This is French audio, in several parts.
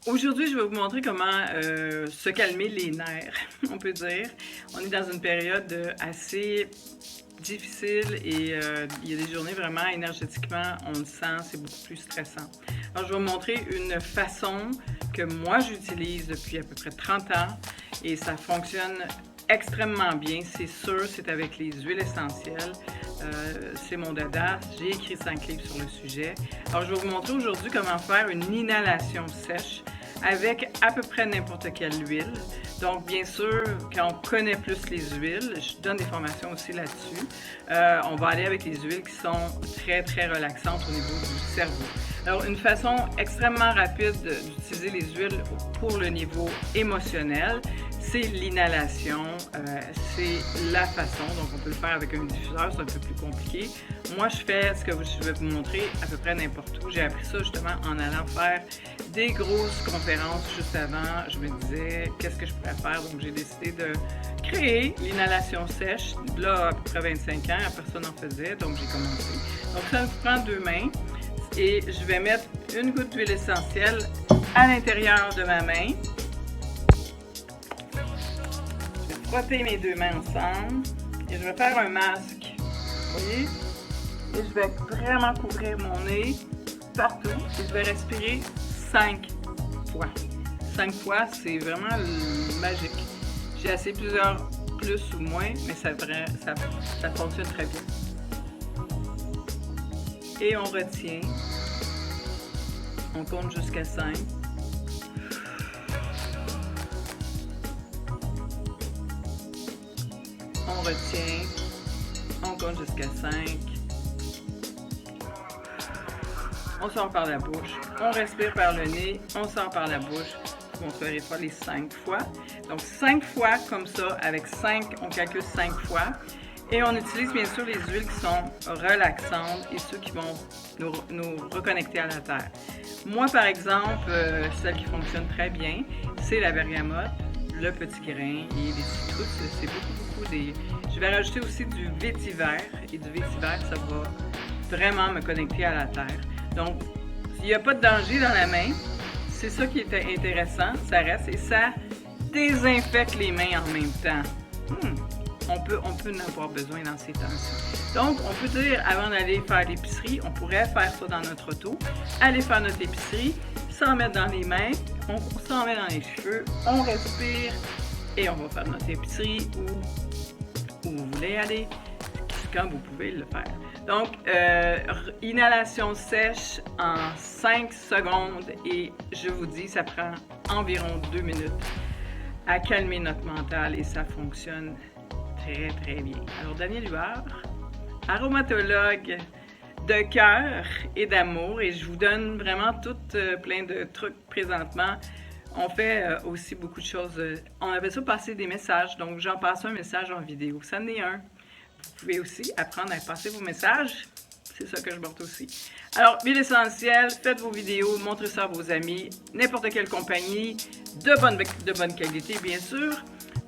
Aujourd'hui, je vais vous montrer comment se calmer les nerfs, on peut dire. On est dans une période assez difficile et il y a des journées vraiment énergétiquement, on le sent, c'est beaucoup plus stressant. Alors, je vais vous montrer une façon que moi j'utilise depuis à peu près 30 ans et ça fonctionne extrêmement bien. C'est sûr, c'est avec les huiles essentielles. C'est mon dada. J'ai écrit 5 livres sur le sujet. Alors, je vais vous montrer aujourd'hui comment faire une inhalation sèche avec à peu près n'importe quelle huile. Donc, bien sûr, quand on connaît plus les huiles, je donne des formations aussi là-dessus, on va aller avec les huiles qui sont très, très relaxantes au niveau du cerveau. Alors, une façon extrêmement rapide d'utiliser les huiles pour le niveau émotionnel, c'est l'inhalation, c'est la façon, donc on peut le faire avec un diffuseur, c'est un peu plus compliqué. Moi, je fais ce que je vais vous montrer à peu près n'importe où. J'ai appris ça justement en allant faire des grosses conférences juste avant. Je me disais, qu'est-ce que je pourrais faire? Donc, j'ai décidé de créer l'inhalation sèche. Là, à peu près 25 ans, personne n'en faisait, donc j'ai commencé. Donc, ça me prend 2 mains et je vais mettre une goutte d'huile essentielle à l'intérieur de ma main. Frotter mes 2 mains ensemble et je vais faire un masque, vous voyez, et je vais vraiment couvrir mon nez partout et je vais respirer 5 fois. 5 fois, c'est vraiment magique. J'ai essayé plusieurs plus ou moins, mais ça fonctionne très bien. Et on retient, on compte jusqu'à 5. On retient, on compte jusqu'à 5. On sort par la bouche, on respire par le nez, on sort par la bouche. Vous ne ferez pas les 5 fois. Donc 5 fois comme ça, avec 5, on calcule 5 fois. Et on utilise bien sûr les huiles qui sont relaxantes et ceux qui vont nous reconnecter à la terre. Moi par exemple, celle qui fonctionne très bien, c'est la bergamote, le petit grain et les citrus, c'est beaucoup des... Je vais rajouter aussi du vétiver et du vétiver, ça va vraiment me connecter à la terre. Donc, il n'y a pas de danger dans la main, c'est ça qui est intéressant, ça reste et ça désinfecte les mains en même temps. On peut en avoir besoin dans ces temps-ci. Donc, on peut dire, avant d'aller faire l'épicerie, on pourrait faire ça dans notre auto, aller faire notre épicerie, s'en mettre dans les mains, on s'en met dans les cheveux, on respire et on va faire notre épicerie où vous voulez aller, quand vous pouvez le faire. Donc, inhalation sèche en 5 secondes et je vous dis, ça prend environ 2 minutes à calmer notre mental et ça fonctionne très, très bien. Alors, Danielle Huard, aromatologue de cœur et d'amour, et je vous donne vraiment plein de trucs présentement. On fait aussi beaucoup de choses. On appelle ça passer des messages, donc j'en passe un message en vidéo. Ça en est un. Vous pouvez aussi apprendre à passer vos messages. C'est ça que je montre aussi. Alors, huile essentielle, faites vos vidéos, montrez ça à vos amis, n'importe quelle compagnie, de bonne qualité, bien sûr,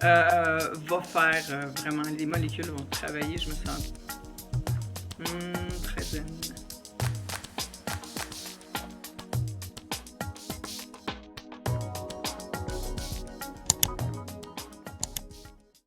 va faire vraiment, les molécules vont travailler, je me sens très zen.